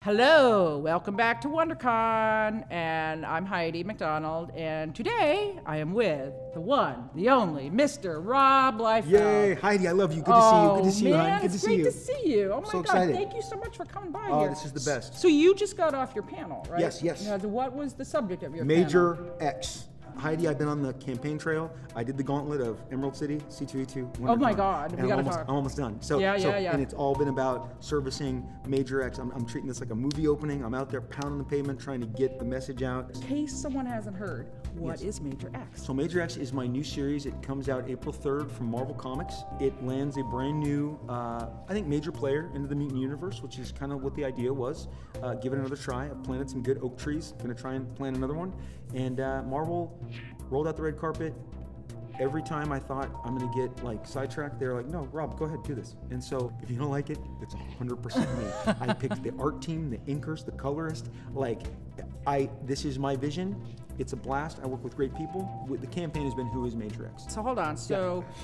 Hello, welcome back to WonderCon, and I'm Heidi McDonald, and today I am with the one, the only, Mr. Rob Liefeld. Yay, Heidi, I love you. Good to see you. Good to see you, honey. Good to see you. It's great to see you. Oh my So God, excited. thank you so much for coming by here. Oh, this is the best. So you just got off your panel, right? Yes, yes. Now, what was the subject of your Major panel? X. Heidi, I've been on the campaign trail. I did the gauntlet of Emerald City, C2E2. Oh my God, and we gotta I'm talk. almost done. So, Yeah. And it's all been about servicing Major X. I'm treating this like a movie opening. I'm out there pounding the pavement trying to get the message out. In case someone hasn't heard, what is Major X? So Major X is my new series. It comes out April 3rd from Marvel Comics. It lands a brand new, I think, major player into the mutant universe, which is kind of what the idea was. Give it another try. I planted some good oak trees. Gonna try and plant another one. And Marvel rolled out the red carpet. Every time I thought I'm gonna get like sidetracked, they're like, no, Rob, go ahead, do this. And so if you don't like it, it's 100% me. I picked the art team, the inkers, the colorist. Like, this is my vision. It's a blast. I work with great people. The campaign has been Who is Major X? So hold on,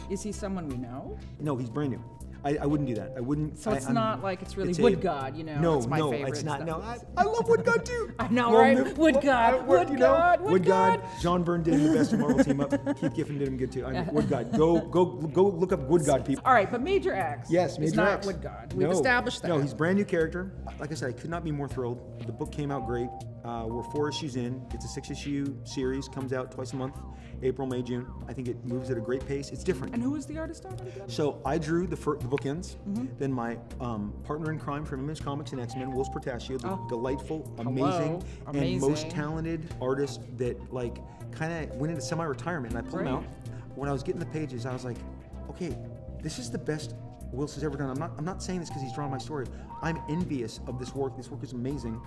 is he someone we know? No, he's brand new. I wouldn't do that. I wouldn't. So it's not like it's really Wood God, you know? No, it's my favorite it's not. stuff. No, I love Wood God too. I know, right? Wood God. Wood God. John Byrne did him the best in Marvel team up. Keith Giffen did him good too. I mean, Wood God. Go look up Wood God, people. All right, but Major X Yes, Major is not X. Wood God. We've established that. No, he's a brand new character. Like I said, I could not be more thrilled. The book came out great. We're 4 issues in. It's a 6-issue series. Comes out twice a month, April, May, June. I think it moves at a great pace. It's different. And who is the artist on it again? So I drew the bookends. Then my partner in crime from Image Comics and X-Men, Will Spartaccio, the delightful, amazing, and most talented artist that like kind of went into semi-retirement. And I pulled him out. When I was getting the pages, I was like, okay, this is the best Wills has ever done. I'm not saying this because he's drawn my story. I'm envious of this work. This work is amazing.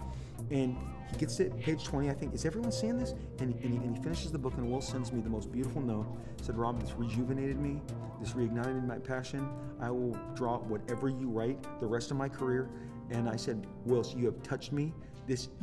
And he gets to page 20, I think, is everyone seeing this? And he finishes the book, and Will sends me the most beautiful note. He said, Rob, this rejuvenated me. This reignited my passion. I will draw whatever you write the rest of my career. And I said, Will, you have touched me.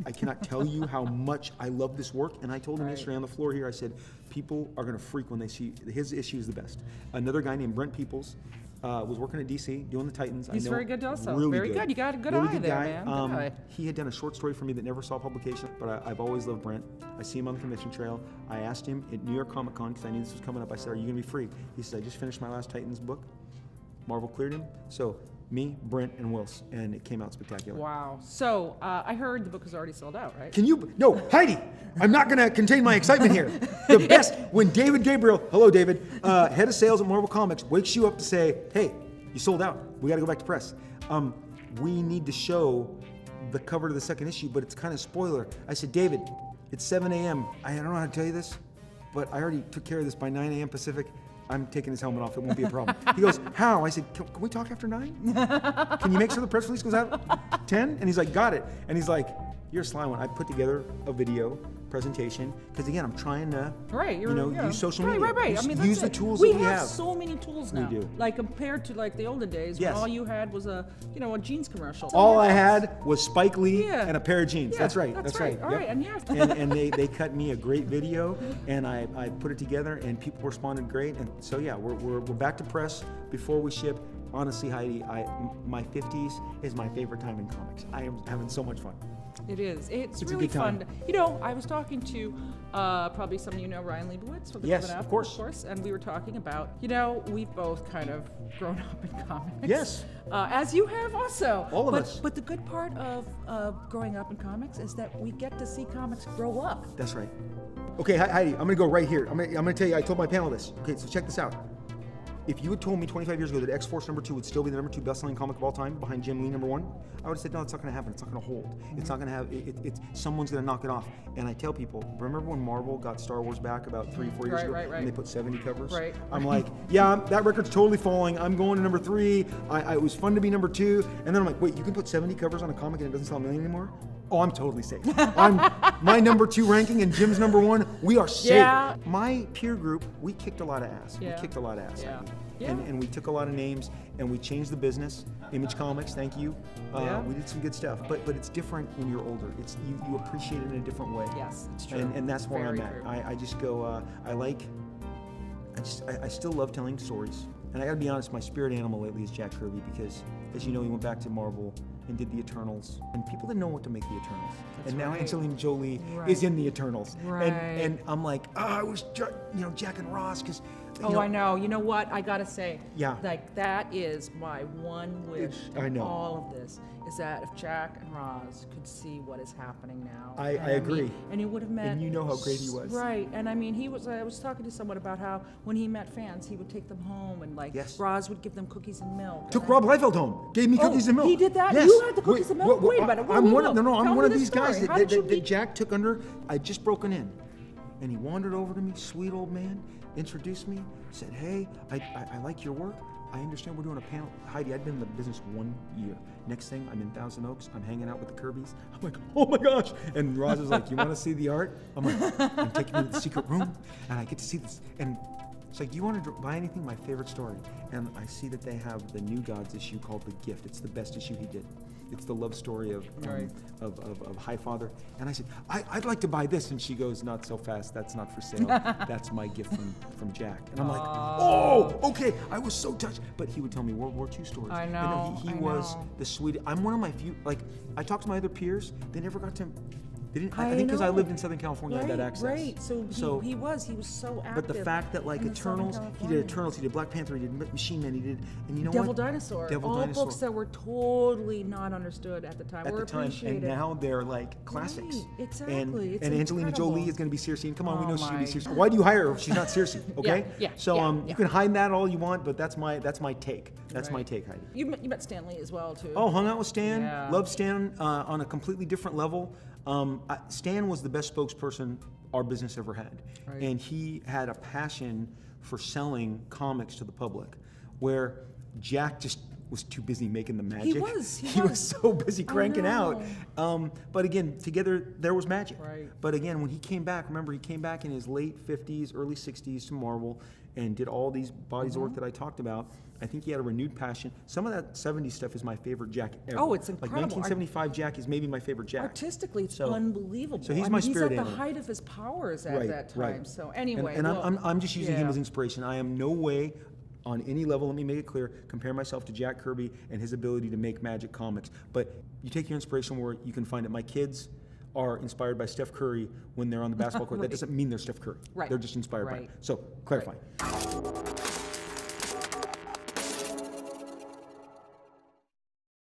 I cannot tell you how much I love this work. And I told him yesterday on the floor here, I said, people are going to freak when they see his issue is the best. Another guy named Brent Peoples was working at DC doing the Titans. He's very good also. Really very good. You got a good eye there, guy. man. Good eye. He had done a short story for me that never saw publication, but I've always loved Brent. I see him on the convention trail. I asked him at New York Comic Con, because I knew this was coming up, I said, are you going to be free? He said, I just finished my last Titans book. Marvel cleared him. So me, Brent, and Wills, and it came out spectacular. Wow. So I heard the book is already sold out, right? No, Heidi, I'm not going to contain my excitement here. The best, when David Gabriel, hello David, head of sales at Marvel Comics, wakes you up to say, hey, you sold out. We got to go back to press. We need to show the cover to the second issue, but it's kind of spoiler. I said, David, it's 7 a.m. I don't know how to tell you this, but I already took care of this by 9 a.m. Pacific. I'm taking his helmet off. It won't be a problem. He goes, how? I said, can we talk after 9? Can you make sure the press release goes out at 10? And he's like, got it. And he's like, you're a sly one. I put together a video presentation because again, I'm trying to, use social media. Right. I mean, use the tools that we have. So many tools now. We do. Like compared to like the olden days when all you had was a jeans commercial. All I had was Spike Lee and a pair of jeans. Yeah, that's right. All right. And and they cut me a great video, and I put it together, and people responded great. And so yeah, we're back to press before we ship. Honestly, Heidi, my 50s is my favorite time in comics. I am having so much fun. It is. It's a really good time. fun. I was talking to probably some of you know Ryan Leibowitz from the Yes, Coven of Apple, course. and we were talking about, we've both kind of grown up in comics. Yes. As you have also. All of us. But the good part of growing up in comics is that we get to see comics grow up. That's right. Okay, Heidi, I'm gonna go right here. I'm gonna tell you. I told my panel this. Okay, so check this out. If you had told me 25 years ago that X-Force #2 would still be the #2 best-selling comic of all time behind Jim Lee #1, I would have said, no, it's not going to happen. It's not going to hold. It's not going to have, someone's going to knock it off. And I tell people, remember when Marvel got Star Wars back about 3 or 4 years ago? And they put 70 covers? Right. I'm like, yeah, that record's totally falling. I'm going to #3. It was fun to be #2. And then I'm like, wait, you can put 70 covers on a comic and it doesn't sell a million anymore? Oh, I'm totally safe. My #2 ranking and Jim's #1, we are safe. Yeah. My peer group, we kicked a lot of ass. Yeah. We kicked a lot of ass. Yeah. And we took a lot of names and we changed the business. Image Comics, thank you. We did some good stuff, but it's different when you're older. It's you appreciate it in a different way. Yes, it's true. And that's where Very I'm at. true. I just go. I still love telling stories. And I gotta be honest, my spirit animal lately is Jack Kirby because, as you know, he went back to Marvel and did the Eternals, and people didn't know what to make the Eternals. That's and now right. Angelina Jolie Right. is in the Eternals. Right. And I'm like, I wish, Jack and Ross, because. I know. You know what? I gotta say, Yeah. like that is my one wish I in know. all of this is that if Jack and Roz could see what is happening now. I And agree. mean, and it would have meant. And you know how great he was. Right. And I mean, I was talking to someone about how when he met fans, he would take them home and like Yes. Roz would give them cookies and milk. Took and Rob Liefeld home, gave me cookies and milk. he did that? Yes. You had the cookies and milk? Wait a minute. I'm Whoa, one whoa, of I'm whoa. Tell one me of the these guys story. How did you that Jack took under. I just broken in, and he wandered over to me, sweet old man, introduced me, said, "Hey, I like your work. I understand we're doing a panel." Heidi, I'd been in the business 1 year. Next thing, I'm in Thousand Oaks. I'm hanging out with the Kirbys. I'm like, oh my gosh. And Roz is like, you want to see the art? I'm like, I'm taking me to the secret room, and I get to see this. And it's like, do you want to buy anything? My favorite story. And I see that they have the New Gods issue called The Gift. It's the best issue he did. It's the love story of Right. of Highfather. And I said, I'd like to buy this. And she goes, not so fast. That's not for sale. That's my gift from Jack. And I'm like, oh, okay. I was so touched. But he would tell me World War II stories. I And know, he I was know. the sweetest. I'm one of my few, like, I talked to my other peers. They never got to, they didn't, I think because I know. lived in Southern California, I had that access. Right. So he was so active. But the fact that like in the Southern Eternals, he did California. Eternals, he did Black Panther, he did Machine Man, he did, and you know Devil what? Dinosaur. Devil all Dinosaur. books that were totally not understood at the time. At or the time, and appreciated. now they're like classics. Right, exactly. And, It's and Angelina incredible. Jolie is going to be Circe, and come on, we Oh know she's going to be my Circe. Why do you hire her if she's not Circe? Okay. yeah, So yeah, you can hide that all you want, but that's my take. That's my Right. take, Heidi. You met Stan Lee as well too. Oh, hung out with Stan. Yeah. Loved Stan on a completely different level. Stan was the best spokesperson our business ever had. Right. And he had a passion for selling comics to the public, where Jack just was too busy making the magic. He was. He was so busy cranking out. know. But again, together there was magic. Right. But again, when he came back, remember he came back in his late 50s, early 60s to Marvel and did all these bodies of work that I talked about. I think he had a renewed passion. Some of that 70s stuff is my favorite Jack ever. Oh, it's incredible. Like 1975 Jack is maybe my favorite Jack. Artistically, it's So- unbelievable. so he's I my mean, spirit He's at animal. the height of his powers at that time. Right. So anyway, and well, I'm just using him yeah. as inspiration. I am no way on any level, let me make it clear, compare myself to Jack Kirby and his ability to make magic comics. But you take your inspiration where you can find it. My kids are inspired by Steph Curry when they're on the basketball court. That doesn't mean they're Steph Curry. Right. They're just inspired by Right. it. So, clarify.